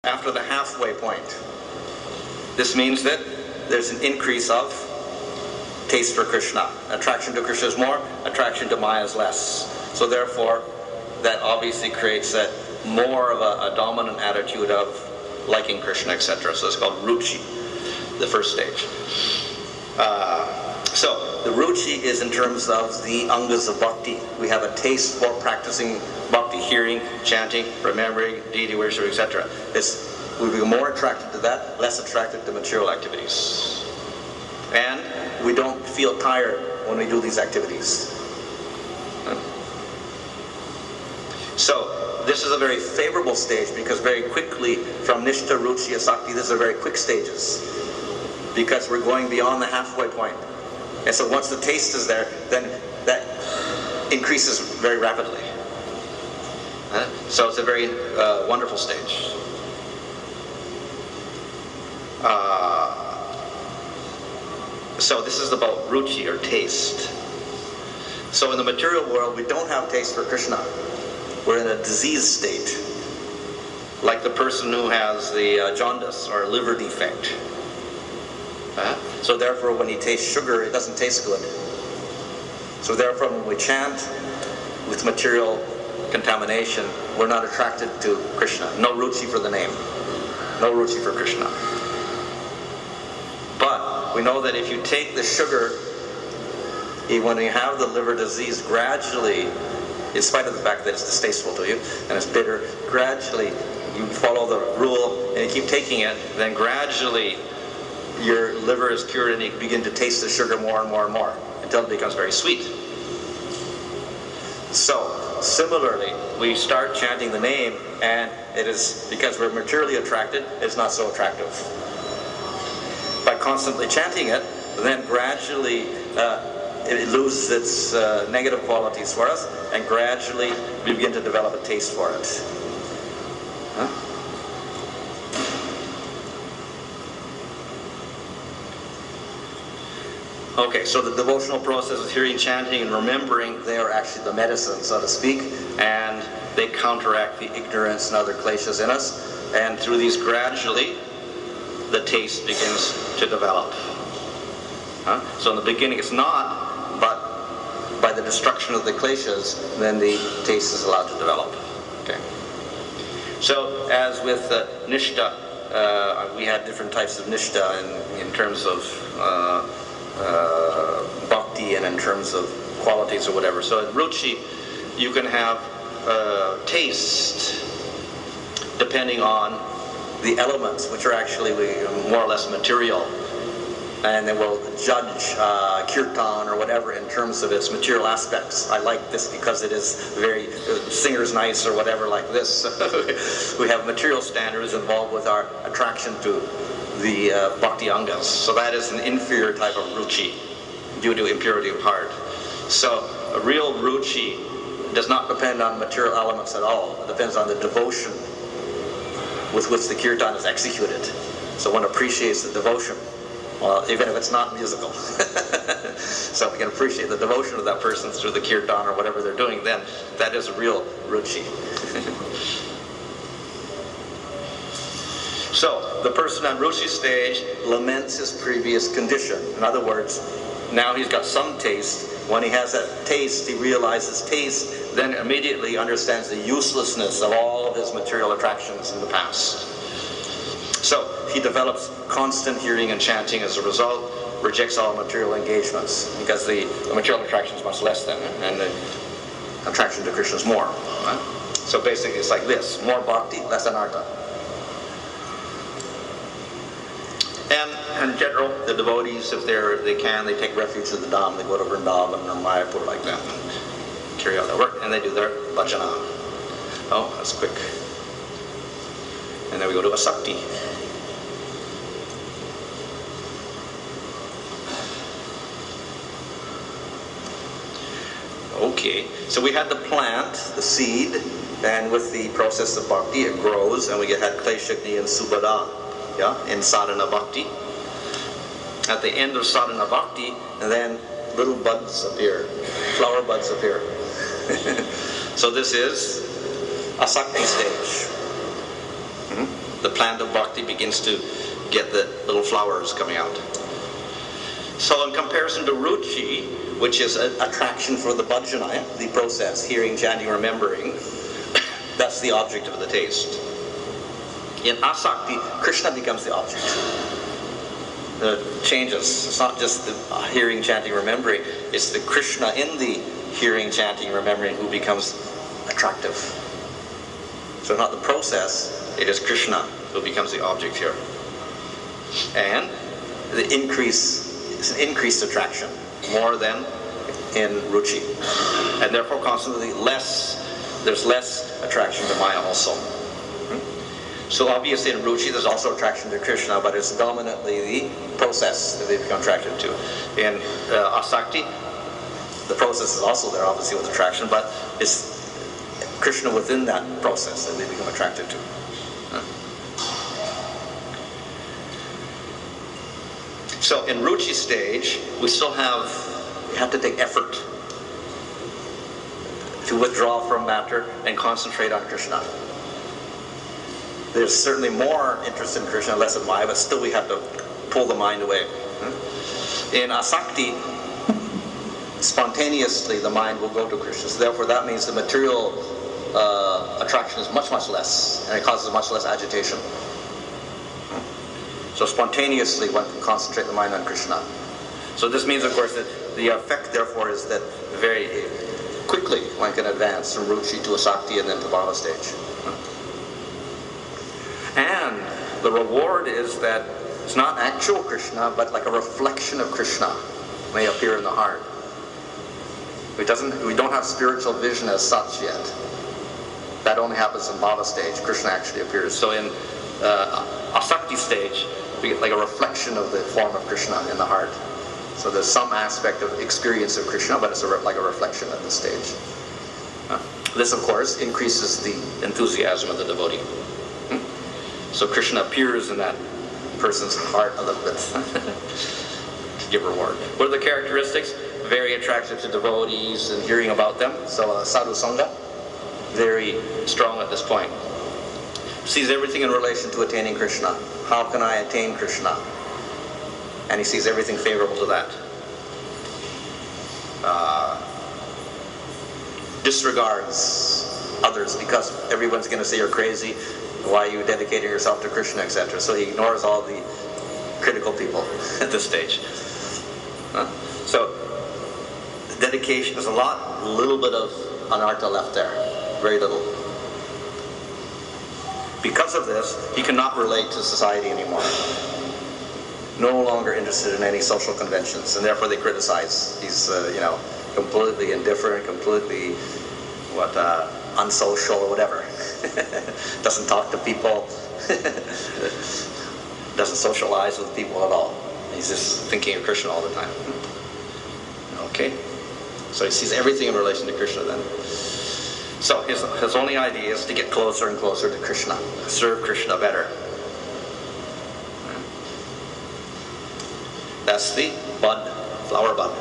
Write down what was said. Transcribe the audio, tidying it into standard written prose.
after the halfway point. This means that there's an increase of taste for Krishna. Attraction to Krishna is more, attraction to Maya is less. So therefore, that obviously creates that more of a dominant attitude of liking Krishna, etc. So it's called ruchi, the first stage. So the ruchi is in terms of the angas of bhakti. We have a taste for practicing bhakti, hearing, chanting, remembering, deity worship, etc. We become more attracted to that, less attracted to material activities. And we don't feel tired when we do these activities. So this is a very favorable stage, because very quickly from Nishtha, Ruchi, Asakti, these are very quick stages, because we're going beyond the halfway point. And so once the taste is there, then that increases very rapidly. So it's a very wonderful stage. So this is about ruchi, or taste. So in the material world, we don't have taste for Krishna. We're in a diseased state, like the person who has the jaundice or liver defect. So therefore, when he tastes sugar, it doesn't taste good. So therefore, when we chant with material contamination, we're not attracted to Krishna. No ruchi for the name. No ruchi for Krishna. But we know that if you take the sugar, when you have the liver disease, gradually, in spite of the fact that it's distasteful to you and it's bitter, gradually you follow the rule and you keep taking it, then gradually your liver is cured and you begin to taste the sugar more and more and more until it becomes very sweet. So similarly, we start chanting the name, and it is because we're materially attracted, it's not so attractive. By constantly chanting it, then gradually it loses its negative qualities for us, and gradually we begin to develop a taste for it. Okay, so the devotional process of hearing, chanting, and remembering, they are actually the medicine, so to speak, and they counteract the ignorance and other kleshas in us, and through these gradually the taste begins to develop. So in the beginning it's not, but by the destruction of the kleshas, then the taste is allowed to develop. Okay. So as with nishtha, we had different types of nishtha in terms of bhakti and in terms of qualities or whatever. So in ruchi, you can have taste depending on the elements, which are actually more or less material, and then we'll judge kirtan or whatever in terms of its material aspects. I like this because it is very, singer's nice or whatever like this. We have material standards involved with our attraction to the bhakti angas. So that is an inferior type of ruchi due to impurity of heart. So a real ruchi does not depend on material elements at all. It depends on the devotion with which the kirtan is executed. So one appreciates the devotion, even if it's not musical. So we can appreciate the devotion of that person through the kirtan or whatever they're doing, then that is real ruchi. So the person on ruchi stage laments his previous condition. In other words, now he's got some taste. When he has that taste, he realizes taste, then immediately understands the uselessness of all of his material attractions in the past. So he develops constant hearing and chanting as a result, rejects all material engagements, because the material attraction is much less than, and the attraction to Krishna is more. Right? So basically it's like this: more bhakti, less anartha. And in general, the devotees, if they take refuge in the Dham. They go to Vrindavan or Mayapur like that and carry out their work, and they do their bhajana. Oh, that's quick. And then we go to Asakti. Okay, so we had the plant, the seed, and with the process of bhakti, it grows, and we had Kleshagni and Subhada, in sadhana bhakti. At the end of sadhana bhakti, and then little buds appear, flower buds appear. So this is Asakti stage. The plant of bhakti begins to get the little flowers coming out. So in comparison to ruchi, which is an attraction for the bhajana, the process, hearing, chanting, remembering, that's the object of the taste. In asakti, Krishna becomes the object. It changes. It's not just the hearing, chanting, remembering. It's the Krishna in the hearing, chanting, remembering who becomes attractive. So not the process, it is Krishna who becomes the object here. And the increase, it's an increased attraction, more than in ruchi. And therefore constantly there's less attraction to Maya also. So obviously in ruchi there's also attraction to Krishna, but it's dominantly the process that they become attracted to. In asakti, the process is also there obviously with attraction, but it's Krishna within that process that they become attracted to. So in ruchi stage, we have to take effort to withdraw from matter and concentrate on Krishna. There's certainly more interest in Krishna, less in Maya, but still we have to pull the mind away. In asakti, spontaneously the mind will go to Krishna. So therefore that means the material attraction is much, much less, and it causes much less agitation. So spontaneously one can concentrate the mind on Krishna. So this means, of course, that the effect therefore is that very quickly one can advance from ruchi to asakti and then to bhava stage. And the reward is that it's not actual Krishna, but like a reflection of Krishna may appear in the heart. We don't have spiritual vision as such yet. That only happens in bhava stage. Krishna actually appears. So in asakti stage, we get like a reflection of the form of Krishna in the heart. So there's some aspect of experience of Krishna, but it's like a reflection at this stage. This, of course, increases the enthusiasm of the devotee. So Krishna appears in that person's heart a little bit to give reward. What are the characteristics? Very attractive to devotees and hearing about them. So sadhu sangha, very strong at this point. Sees everything in relation to attaining Krishna. How can I attain Krishna? And he sees everything favorable to that. Disregards others because everyone's going to say you're crazy. Why are you dedicating yourself to Krishna, etc. So he ignores all the critical people at this stage. So dedication, there's a little bit of anartha left there. Very little. Because of this, he cannot relate to society anymore. No longer interested in any social conventions, and therefore they criticize. He's, completely indifferent, completely, unsocial or whatever. Doesn't talk to people. Doesn't socialize with people at all. He's just thinking of Krishna all the time. Okay? So he sees everything in relation to Krishna then. So his only idea is to get closer and closer to Krishna, serve Krishna better. That's the bud, flower bud.